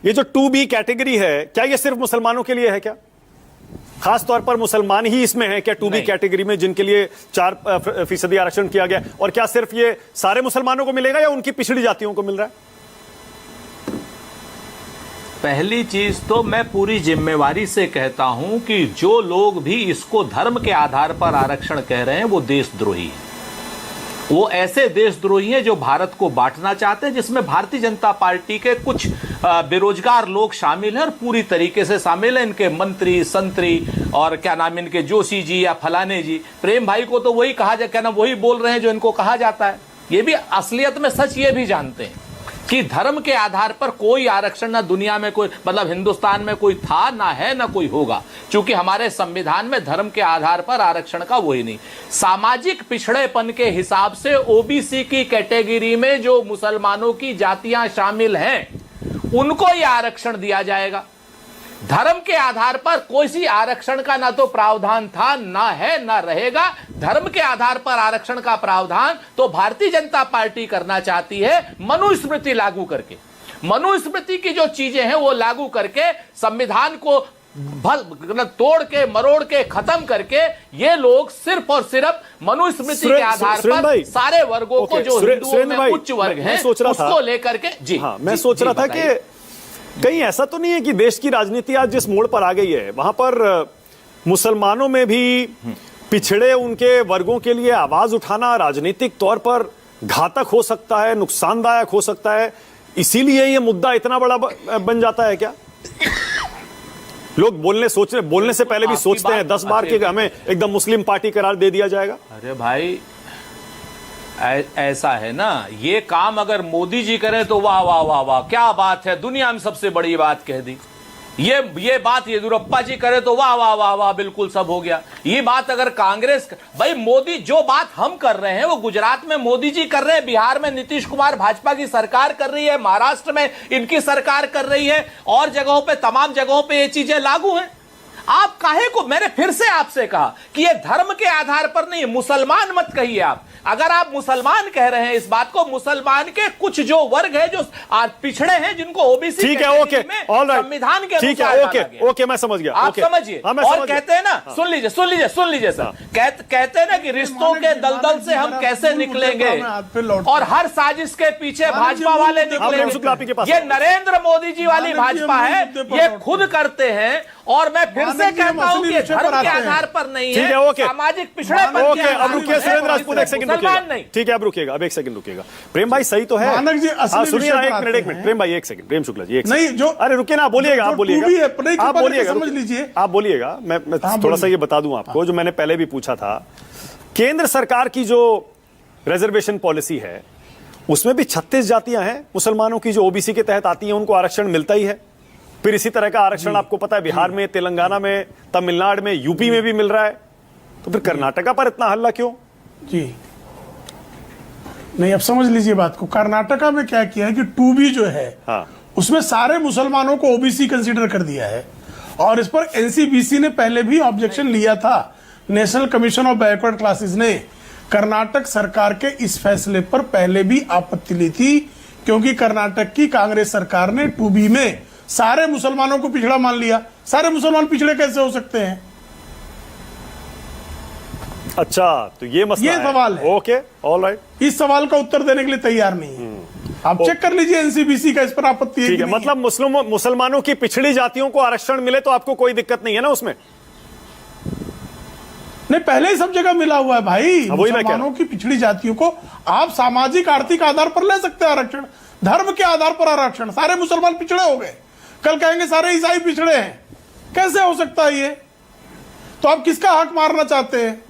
ये जो 2B category है, क्या ये सिर्फ मुसलमानों के लिए है क्या? खास तौर पर मुसलमान ही इसमें है क्या 2B कैटेगरी में, जिनके लिए 4% आरक्षण किया गया? और क्या सिर्फ ये सारे मुसलमानों को मिलेगा या उनकी पिछड़ी जातियों को मिल रहा है? पहली चीज तो मैं पूरी जिम्मेवारी से कहता हूं कि जो लोग भी इसको धर्म के आधार पर आरक्षण कह रहे हैं वो देशद्रोही हैं। वो ऐसे देशद्रोही हैं जो भारत को बांटना चाहते हैं, जिसमें भारतीय जनता पार्टी के कुछ बेरोजगार लोग शामिल हैं और पूरी तरीके से शामिल हैं। इनके मंत्री संतरी और क्या नाम इनके जोशी जी या फलाने जी, प्रेम भाई को तो वही कहा जाए, क्या नाम वही बोल रहे हैं जो इनको कहा जाता है। ये भी असलियत में सच ये भी जानते हैं कि धर्म के आधार पर कोई आरक्षण ना दुनिया में कोई, मतलब हिंदुस्तान में कोई था ना है ना कोई होगा, क्योंकि हमारे संविधान में धर्म के आधार पर आरक्षण का वही नहीं। सामाजिक पिछड़ेपन के हिसाब से ओबीसी की कैटेगरी में जो मुसलमानों की जातियां शामिल हैं उनको यह आरक्षण दिया जाएगा। धर्म के आधार पर कोई सी आरक्षण का ना तो प्रावधान था, ना है, ना रहेगा। धर्म के आधार पर आरक्षण का प्रावधान तो भारतीय जनता पार्टी करना चाहती है मनुस्मृति लागू करके। मनुस्मृति की जो चीजें हैं वो लागू करके संविधान को तोड़ के मरोड़ के खत्म करके ये लोग सिर्फ और सिर्फ मनुस्मृति के आधार पर सारे वर्गों को, जो हिंदुओं में उच्च वर्ग है, उसको लेकर के जी मैं सोच रहा था कि कहीं ऐसा तो नहीं है कि देश की राजनीति आज जिस मोड़ पर आ गई है वहां पर मुसलमानों में भी पिछड़े उनके वर्गों के लिए आवाज उठाना राजनीतिक तौर पर घातक हो सकता है, नुकसानदायक हो सकता है, इसीलिए ये मुद्दा इतना बड़ा बन जाता है क्या? लोग बोलने से पहले भी सोचते हैं 10 बार कि हमें एकदम मुस्लिम पार्टी करार दे दिया जाएगा। अरे भाई ऐसा है ना, ये काम अगर मोदी जी करें तो वाह वाह वाह वाह क्या बात है, दुनिया में सबसे बड़ी बात कह दी। ये बात येदियुरप्पा जी करे तो वाह वाह वाह वाह बिल्कुल सब हो गया। ये बात अगर कांग्रेस, भाई मोदी जो बात हम कर रहे हैं वो गुजरात में मोदी जी कर रहे हैं, बिहार में नीतीश कुमार भाजपा की सरकार कर रही है, महाराष्ट्र में इनकी सरकार कर रही है, और जगहों पे, तमाम जगहों पे ये चीजें लागू हैं। आप काहे को, मैंने फिर से आपसे कहा कि ये धर्म के आधार पर नहीं, मुसलमान मत कहिए आप। अगर आप मुसलमान कह रहे हैं इस बात को, मुसलमान के कुछ जो वर्ग है जो पिछड़े हैं, जिनको ओबीसी ठीक है, ओके, संविधान के ठीक है, ओके, मैं समझ गया, आप समझिए। और कहते हैं ना, सुन लीजिए सर, कहते हैं ना कि रिश्तों के दलदल से हम कैसे निकलेंगे, और हर साजिश के पीछे भाजपा वाले निकलेंगे। ये नरेंद्र मोदी जी वाली भाजपा है, ये खुद करते हैं। और मैं फिर से कहता हूं कि धर्म के आधार पर नहीं है, सामाजिक पिछड़ेपन के आधार पर है। सुरेंद्र राजपूत एक सेकंड रुकिएगा, ठीक है, अब रुकिएगा, अब एक सेकंड रुकिएगा। प्रेम भाई सही तो है, सुनिए, एक मिनट प्रेम भाई, एक सेकंड, प्रेम शुक्ला जी, एक नहीं जो, अरे रुकिए ना, आप बोलिएगा, आप बोलिएगा, समझ लीजिए, आप बोलिएगा। मैं थोड़ा सा ये बता दूं आपको, जो मैंने पहले भी पूछा था, केंद्र सरकार की जो रिजर्वेशन पॉलिसी है उसमें भी 36 जातियां हैं मुसलमानों की जो ओबीसी के तहत आती हैं, उनको आरक्षण मिलता ही है। फिर इसी तरह का आरक्षण आपको पता है बिहार में, तेलंगाना में, तमिलनाडु में, यूपी में भी मिल रहा है। तो फिर कर्नाटका पर इतना हल्ला क्यों? जी नहीं, अब समझ लीजिए बात को। कर्नाटका में क्या किया है कि 2B जो है, उसमें सारे मुसलमानों को ओबीसी कंसीडर कर दिया है, और इस पर एनसीबीसी ने पहले भी ऑब्जेक्शन लिया था। National commission of backward classes ने कर्नाटक सरकार के इस फैसले पर पहले भी आपत्ति ली थी, क्योंकि कर्नाटक की कांग्रेस सरकार ने 2B में सारे मुसलमानों को पिछड़ा मान लिया। सारे मुसलमान पिछड़े कैसे हो सकते हैं? अच्छा, तो ये मसला, ये सवाल है। ओके, ऑलराइट, इस सवाल का उत्तर देने के लिए तैयार नहीं है। आप चेक कर लीजिए एनसीबीसी का, इस पर आपत्ति है। ठीक है, मतलब मुसलमानों की पिछड़ी जातियों को आरक्षण मिले तो आपको कोई दिक्कत नहीं है ना उसमें? नहीं, पहले ही सब जगह मिला हुआ है भाई। मुसलमानों की पिछड़ी जातियों को आप सामाजिक आर्थिक आधार पर ले सकते हैं आरक्षण, धर्म के आधार पर आरक्षण। सारे मुसलमान पिछड़े हो गए, कल कहेंगे सारे ईसाई पिछड़े हैं, कैसे हो सकता है ये? तो आप किसका हक मारना चाहते हैं?